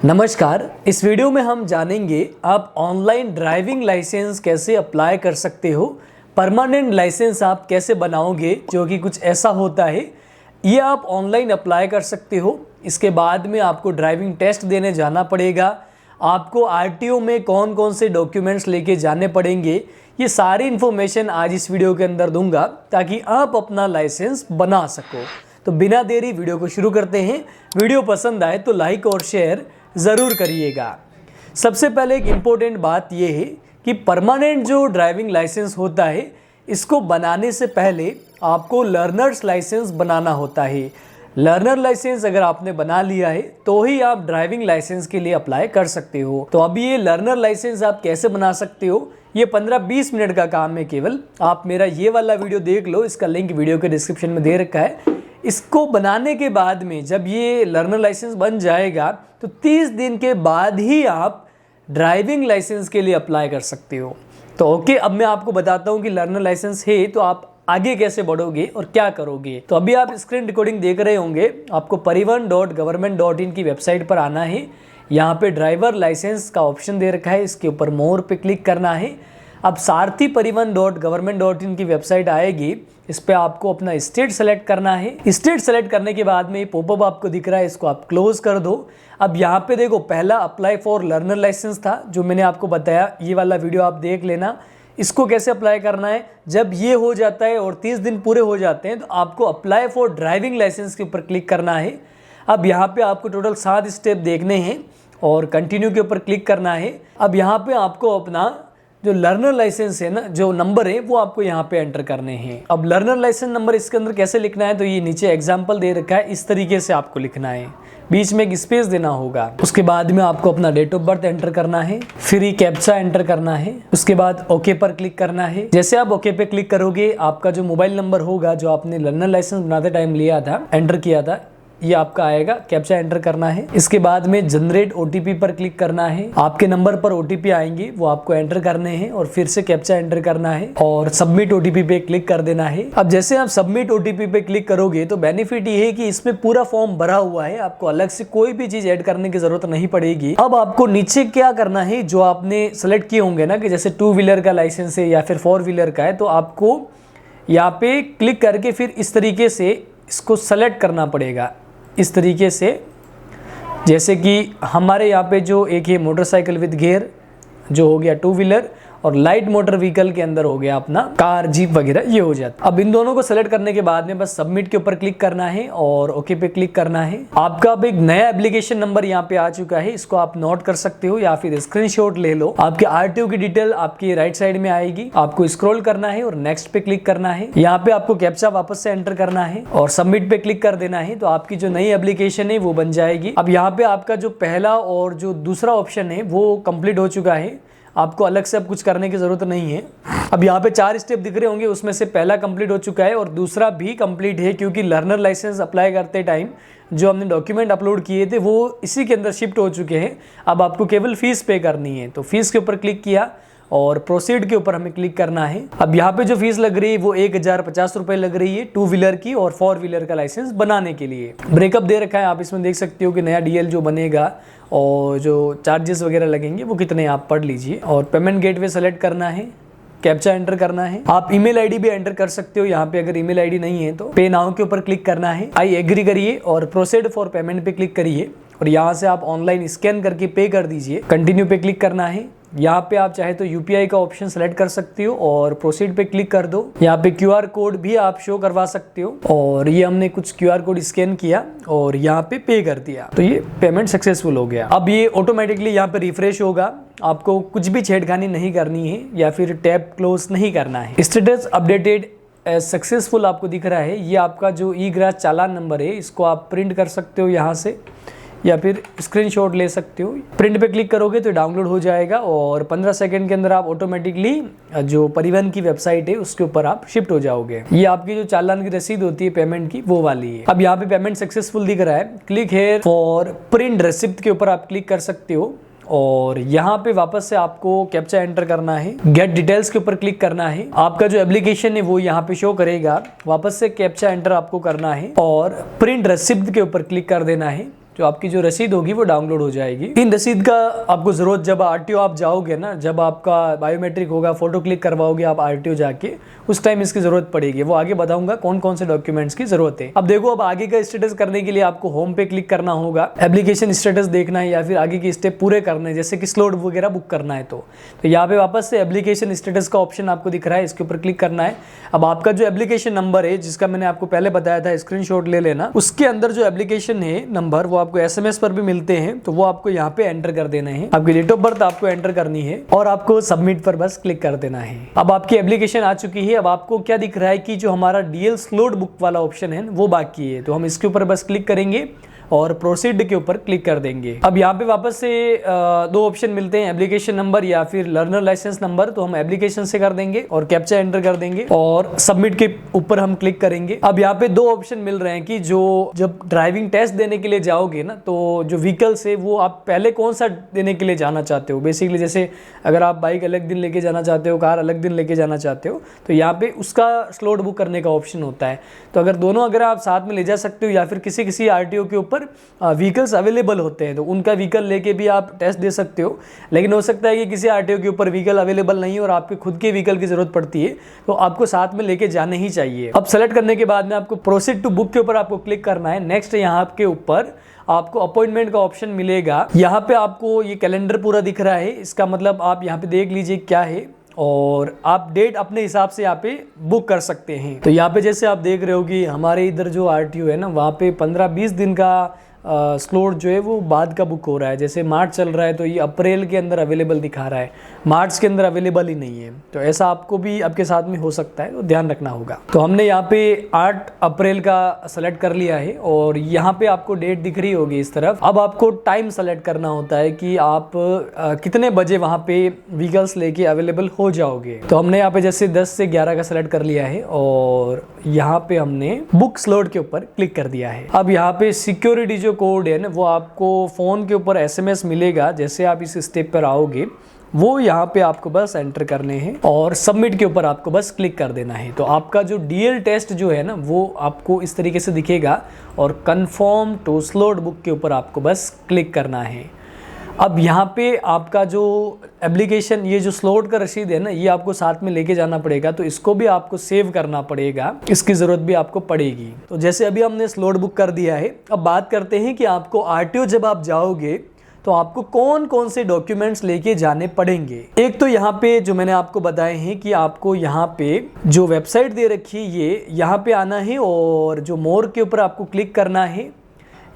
नमस्कार। इस वीडियो में हम जानेंगे आप ऑनलाइन ड्राइविंग लाइसेंस कैसे अप्लाई कर सकते हो। परमानेंट लाइसेंस आप कैसे बनाओगे, जो कि कुछ ऐसा होता है, ये आप ऑनलाइन अप्लाई कर सकते हो। इसके बाद में आपको ड्राइविंग टेस्ट देने जाना पड़ेगा। आपको आरटीओ में कौन कौन से डॉक्यूमेंट्स लेके जाने पड़ेंगे, ये सारी इन्फॉर्मेशन आज इस वीडियो के अंदर दूंगा ताकि आप अपना लाइसेंस बना सको। तो बिना देरी वीडियो को शुरू करते हैं। वीडियो पसंद आए तो लाइक और शेयर ज़रूर करिएगा। सबसे पहले एक इम्पोर्टेंट बात यह है कि परमानेंट जो ड्राइविंग लाइसेंस होता है, इसको बनाने से पहले आपको लर्नर्स लाइसेंस बनाना होता है। लर्नर लाइसेंस अगर आपने बना लिया है तो ही आप ड्राइविंग लाइसेंस के लिए अप्लाई कर सकते हो। तो अभी ये लर्नर लाइसेंस आप कैसे बना सकते हो, ये 15-20 मिनट का काम है केवल। आप मेरा ये वाला वीडियो देख लो, इसका लिंक वीडियो के डिस्क्रिप्शन में दे रखा है। इसको बनाने के बाद में जब ये लर्नर लाइसेंस बन जाएगा तो 30 दिन के बाद ही आप ड्राइविंग लाइसेंस के लिए अप्लाई कर सकते हो। तो ओके, अब मैं आपको बताता हूँ कि लर्नर लाइसेंस है तो आप आगे कैसे बढ़ोगे और क्या करोगे। तो अभी आप स्क्रीन रिकॉर्डिंग देख रहे होंगे। आपको परिवहन.government.in की वेबसाइट पर आना है। यहाँ पे ड्राइवर लाइसेंस का ऑप्शन दे रखा है, इसके ऊपर मोर पे क्लिक करना है। अब सारथी परिवहन.government.in की वेबसाइट आएगी, इस पे आपको अपना स्टेट सेलेक्ट करना है। स्टेट सेलेक्ट करने के बाद में पॉपअप आपको दिख रहा है, इसको आप क्लोज कर दो। अब यहाँ पे देखो, पहला अप्लाई फॉर लर्नर लाइसेंस था जो मैंने आपको बताया, ये वाला वीडियो आप देख लेना। इसको कैसे अप्लाई करना है, जब ये हो जाता है और 30 दिन पूरे हो जाते हैं तो आपको अप्लाई फॉर ड्राइविंग लाइसेंस के ऊपर क्लिक करना है। अब यहाँ पे आपको टोटल 7 स्टेप देखने हैं और कंटिन्यू के ऊपर क्लिक करना है। अब यहाँ पे आपको अपना जो लर्नर लाइसेंस है ना, जो नंबर है वो आपको यहाँ पे एंटर करने हैं। अब लर्नर लाइसेंस नंबर इसके अंदर कैसे लिखना है, तो ये नीचे एग्जाम्पल दे रखा है, इस तरीके से आपको लिखना है। बीच में एक स्पेस देना होगा। उसके बाद में आपको अपना डेट ऑफ बर्थ एंटर करना है, फिर ये कैप्चा एंटर करना है। उसके बाद ओके पर क्लिक करना है। जैसे आप ओके पे क्लिक करोगे, आपका जो मोबाइल नंबर होगा जो आपने लर्नर लाइसेंस बनाते टाइम लिया था, एंटर किया था, ये आपका आएगा। कैप्चा एंटर करना है। इसके बाद में जनरेट ओटीपी पर क्लिक करना है। आपके नंबर पर ओटीपी आएंगे, वो आपको एंटर करने हैं और फिर से कैप्चा एंटर करना है और सबमिट ओटीपी पे क्लिक कर देना है। अब जैसे आप सबमिट ओटीपी पे क्लिक करोगे तो बेनिफिट ये है कि इसमें पूरा फॉर्म भरा हुआ है, आपको अलग से कोई भी चीज ऐड करने की जरूरत नहीं पड़ेगी। अब आपको नीचे क्या करना है, जो आपने सेलेक्ट किए होंगे ना, कि जैसे 2 व्हीलर का लाइसेंस है या फिर 4 व्हीलर का है, तो आपको यहाँ पे क्लिक करके फिर इस तरीके से इसको सेलेक्ट करना पड़ेगा। इस तरीके से, जैसे कि हमारे यहाँ पे जो एक है मोटरसाइकिल विद गियर, जो हो गया 2 व्हीलर, और लाइट मोटर व्हीकल के अंदर हो गया अपना कार, जीप वगैरह, ये हो जाता। अब इन दोनों को सेलेक्ट करने के बाद में बस सबमिट के ऊपर क्लिक करना है और ओके पे क्लिक करना है। आपका अब एक नया एप्लीकेशन नंबर यहाँ पे आ चुका है, इसको आप नोट कर सकते हो या फिर स्क्रीनशॉट ले लो। आपके आरटीओ की डिटेल आपकी राइट साइड में आएगी, आपको स्क्रॉल करना है और नेक्स्ट पे क्लिक करना है। यहाँ पे आपको कैप्चा वापस से एंटर करना है और सबमिट पे क्लिक कर देना है, तो आपकी जो नई एप्लीकेशन है वो बन जाएगी। अब यहाँ पे आपका जो पहला और जो दूसरा ऑप्शन है वो कंप्लीट हो चुका है, आपको अलग से अब कुछ करने की जरूरत नहीं है। अब यहाँ पे 4 स्टेप दिख रहे होंगे, उसमें से पहला कंप्लीट हो चुका है और दूसरा भी कंप्लीट है, क्योंकि लर्नर लाइसेंस अप्लाई करते टाइम जो हमने डॉक्यूमेंट अपलोड किए थे वो इसी के अंदर शिफ्ट हो चुके हैं। अब आपको केवल फीस पे करनी है, तो फीस के ऊपर क्लिक किया और प्रोसीड के ऊपर हमें क्लिक करना है। अब यहाँ पे जो फीस लग रही है वो 1050 रुपए लग रही है 2 व्हीलर की और 4 व्हीलर का लाइसेंस बनाने के लिए। ब्रेकअप दे रखा है, आप इसमें देख सकते हो कि नया डीएल जो बनेगा और जो चार्जेस वगैरह लगेंगे वो कितने, आप पढ़ लीजिए। और पेमेंट गेटवे सेलेक्ट करना है, कैप्चा एंटर करना है। आप ईमेल आईडी भी एंटर कर सकते हो यहाँ पे, अगर ईमेल आईडी नहीं है तो पे नाउ के ऊपर क्लिक करना है। आई एग्री करिए और प्रोसीड फॉर पेमेंट पे क्लिक करिए और यहाँ से आप ऑनलाइन स्कैन करके पे कर दीजिए। कंटिन्यू पे क्लिक करना है। यहाँ पे आप चाहे तो यूपीआई का ऑप्शन सेलेक्ट कर सकते हो और प्रोसीड पे क्लिक कर दो। यहाँ पे क्यूआर कोड भी आप शो करवा सकते हो और ये हमने कुछ क्यूआर कोड स्कैन किया और यहाँ पे कर दिया, तो ये पेमेंट सक्सेसफुल हो गया। अब ये ऑटोमेटिकली यहाँ पे रिफ्रेश होगा, आपको कुछ भी छेड़खानी नहीं करनी है या फिर टैब क्लोज नहीं करना है। स्टेटस अपडेटेड एज सक्सेसफुल आपको दिख रहा है। ये आपका जो ई ग्रास चालान नंबर है, इसको आप प्रिंट कर सकते हो यहाँ से या फिर स्क्रीनशॉट ले सकते हो। प्रिंट पे क्लिक करोगे तो डाउनलोड हो जाएगा और 15 सेकंड के अंदर आप ऑटोमेटिकली जो परिवहन की वेबसाइट है उसके ऊपर आप शिफ्ट हो जाओगे। ये आपकी जो चालान की रसीद होती है पेमेंट की, वो वाली है। अब यहाँ पे पेमेंट सक्सेसफुल दिख रहा है। Click here for print receipt के ऊपर आप क्लिक कर सकते हो और यहाँ पे वापस से आपको कैप्चा एंटर करना है। गेट डिटेल्स के ऊपर क्लिक करना है। आपका जो एप्लीकेशन है वो यहाँ पे शो करेगा। वापस से कैप्चा एंटर आपको करना है और प्रिंट रिसिप्ट के ऊपर क्लिक कर देना है। जो आपकी जो रसीद होगी वो डाउनलोड हो जाएगी। इन रसीद का आपको जरूरत जब आरटीओ आप जाओगे ना, जब आपका बायोमेट्रिक होगा, फोटो क्लिक करवाओगे आप आरटीओ जाके, उस टाइम इसकी जरूरत पड़ेगी। वो आगे बताऊंगा कौन कौन से डॉक्यूमेंट्स की जरूरत है। अब देखो, अब आगे का स्टेटस करने के लिए आपको होम पे क्लिक करना होगा, एप्लीकेशन स्टेटस देखना है या फिर आगे के स्टेप पूरे करने हैं, जैसे कि स्लॉट वगैरह बुक करना है। तो यहाँ पे वापस से एप्लीकेशन स्टेटस का ऑप्शन आपको दिख रहा है, इसके ऊपर क्लिक करना है। अब आपका जो एप्लीकेशन नंबर है, जिसका मैंने आपको पहले बताया था, स्क्रीनशॉट ले लेना। उसके अंदर जो एप्लीकेशन है नंबर, वो आपको SMS पर भी मिलते हैं, तो वो आपको यहाँ पे एंटर कर देना है। आपकी डेट ऑफ बर्थ आपको एंटर करनी है और आपको सबमिट पर बस क्लिक कर देना है। अब आपकी एप्लीकेशन आ चुकी है। अब आपको क्या दिख रहा है कि जो हमारा DL स्लॉट बुक वाला ऑप्शन है वो बाकी है, तो हम इसके ऊपर बस क्लिक करेंगे और प्रोसीड के ऊपर क्लिक कर देंगे। अब यहाँ पे वापस से दो ऑप्शन मिलते हैं, एप्लीकेशन नंबर या फिर लर्नर लाइसेंस नंबर। तो हम एप्लीकेशन से कर देंगे और कैप्चा एंटर कर देंगे और सबमिट के ऊपर हम क्लिक करेंगे। अब यहाँ पे दो ऑप्शन मिल रहे हैं कि जो जब ड्राइविंग टेस्ट देने के लिए जाओगे ना, तो जो व्हीकल्स है वो आप पहले कौन सा देने के लिए जाना चाहते हो। बेसिकली जैसे अगर आप बाइक अलग दिन लेके जाना चाहते हो, कार अलग दिन लेके जाना चाहते हो, तो यहाँ पे उसका स्लॉट बुक करने का ऑप्शन होता है। तो अगर दोनों अगर आप साथ में ले जा सकते हो या फिर किसी किसी आरटीओ के ऊपर व्हीकल्स अवेलेबल होते हैं, तो उनका व्हीकल लेके भी आप टेस्ट दे सकते हो। लेकिन हो सकता है कि किसी आरटीओ के ऊपर व्हीकल अवेलेबल नहीं है और आपके खुद के व्हीकल की जरूरत पड़ती है, तो आपको साथ में लेके जाने ही चाहिए। अब सेलेक्ट करने के बाद में आपको प्रोसीड टू बुक के ऊपर आपको क्लिक करना है। नेक्स्ट यहाँ के ऊपर आपको अपॉइंटमेंट का ऑप्शन मिलेगा। यहाँ पे आपको ये कैलेंडर पूरा दिख रहा है, इसका मतलब आप यहाँ पे देख लीजिए क्या है और आप डेट अपने हिसाब से यहाँ पे बुक कर सकते हैं। तो यहाँ पे जैसे आप देख रहे हो कि हमारे इधर जो आरटीओ है ना, वहाँ पे 15-20 दिन का स्लॉट जो है वो बाद का बुक हो रहा है। जैसे मार्च चल रहा है तो ये अप्रैल के अंदर अवेलेबल दिखा रहा है, मार्च के अंदर अवेलेबल ही नहीं है। तो ऐसा आपको भी आपके साथ में हो सकता है, तो ध्यान रखना होगा। तो हमने यहाँ पे 8 अप्रैल का सेलेक्ट कर लिया है और यहाँ पे आपको डेट दिख रही होगी इस तरफ। अब आपको टाइम सेलेक्ट करना होता है कि आप कितने बजे वहाँ पे व्हीकल्स लेके अवेलेबल हो जाओगे। तो हमने यहाँ पे जैसे 10 से 11 का सेलेक्ट कर लिया है और यहाँ पे हमने बुक स्लॉट के ऊपर क्लिक कर दिया है। अब यहाँ पे सिक्योरिटी जो कोड है ना, वो आपको फोन के ऊपर SMS मिलेगा। जैसे आप इस स्टेप पर आओगे, वो यहाँ पे आपको बस एंटर करने हैं और सबमिट के ऊपर आपको बस क्लिक कर देना है। तो आपका जो DL टेस्ट जो है ना, वो आपको इस तरीके से दिखेगा और कंफर्म टू स्लॉट बुक के ऊपर आपको बस क्लिक करना है। अब यहाँ पे आपका जो एप्लीकेशन, ये जो स्लॉट का रसीद है ना, ये आपको साथ में लेके जाना पड़ेगा। तो इसको भी आपको सेव करना पड़ेगा, इसकी ज़रूरत भी आपको पड़ेगी। तो जैसे अभी हमने स्लॉट बुक कर दिया है, अब बात करते हैं कि आपको आरटीओ जब आप जाओगे तो आपको कौन कौन से डॉक्यूमेंट्स लेके जाने पड़ेंगे। एक तो यहाँ पे जो मैंने आपको बताए हैं कि आपको यहाँ पे जो वेबसाइट दे रखी है, ये यहाँ पे आना है और जो मोर के ऊपर आपको क्लिक करना है।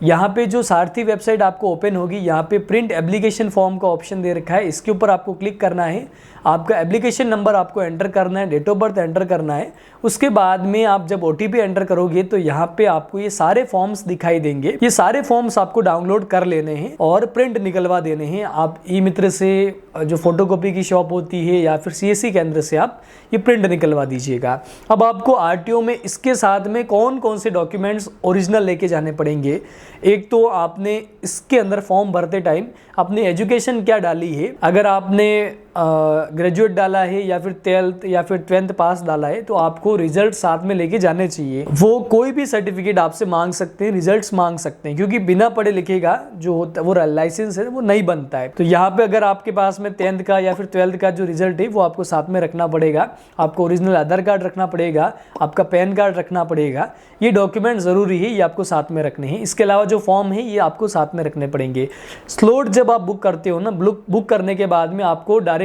यहाँ पे जो सारथी वेबसाइट आपको ओपन होगी, यहाँ पे प्रिंट एप्लीकेशन फॉर्म का ऑप्शन दे रखा है, इसके ऊपर आपको क्लिक करना है। आपका एप्लीकेशन नंबर आपको एंटर करना है, डेट ऑफ बर्थ एंटर करना है। उसके बाद में आप जब OTP एंटर करोगे तो यहाँ पे आपको ये सारे फॉर्म्स दिखाई देंगे। ये सारे फॉर्म्स आपको डाउनलोड कर लेने हैं और प्रिंट निकलवा देने हैं। आप ई-मित्र से जो फोटोकॉपी की शॉप होती है या फिर CSC केंद्र से आप ये प्रिंट निकलवा दीजिएगा। अब आपको आरटीओ में इसके साथ में कौन कौन से डॉक्यूमेंट्स ओरिजिनल लेके जाने पड़ेंगे। एक तो आपने इसके अंदर फॉर्म भरते टाइम अपनी एजुकेशन क्या डाली है। अगर आपने ग्रेजुएट डाला है या फिर 12th या फिर 12th पास डाला है, तो आपको रिजल्ट साथ में लेके जाने चाहिए। वो कोई भी सर्टिफिकेट आपसे मांग सकते हैं, रिजल्ट्स मांग सकते हैं, क्योंकि बिना पढ़े लिखे का जो होता है वो लाइसेंस है वो नहीं बनता है। तो यहाँ पे अगर आपके पास में 10th का या फिर 12th का जो रिजल्ट है वो आपको साथ में रखना पड़ेगा। आपको ओरिजिनल आधार कार्ड रखना पड़ेगा, आपका पैन कार्ड रखना पड़ेगा। ये डॉक्यूमेंट जरूरी है, ये आपको साथ में रखने हैं। इसके अलावा जो फॉर्म है ये आपको साथ में रखने पड़ेंगे। स्लॉट जब आप बुक करते हो ना, बुक करने के बाद में आपको डायरेक्टली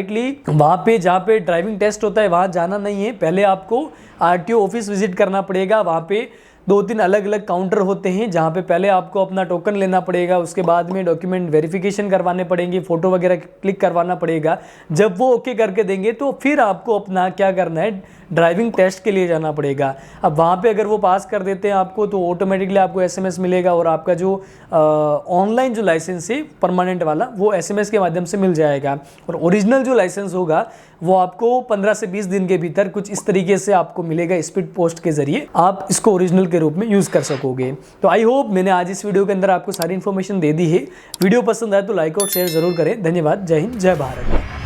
वहां पे जहाँ पे ड्राइविंग टेस्ट होता है वहां जाना नहीं है। पहले आपको आरटीओ ऑफिस विजिट करना पड़ेगा। वहां पे 2-3 अलग अलग काउंटर होते हैं जहाँ पे पहले आपको अपना टोकन लेना पड़ेगा, उसके बाद में डॉक्यूमेंट वेरिफिकेशन करवाने पड़ेंगे, फोटो वगैरह क्लिक करवाना पड़ेगा। जब वो ओके करके देंगे तो फिर आपको अपना क्या करना है, ड्राइविंग टेस्ट के लिए जाना पड़ेगा। अब वहाँ पे अगर वो पास कर देते हैं आपको, तो ऑटोमेटिकली आपको SMS मिलेगा और आपका जो ऑनलाइन जो लाइसेंस है परमानेंट वाला, वो SMS के माध्यम से मिल जाएगा। और ओरिजिनल जो लाइसेंस होगा वो आपको 15 से 20 दिन के भीतर कुछ इस तरीके से आपको मिलेगा, स्पीड पोस्ट के जरिए आप इसको ओरिजिनल के रूप में यूज़ कर सकोगे। तो आई होप मैंने आज इस वीडियो के अंदर आपको सारी इन्फॉर्मेशन दे दी है। वीडियो पसंद आए तो लाइक और शेयर जरूर करें। धन्यवाद। जय हिंद, जय भारत।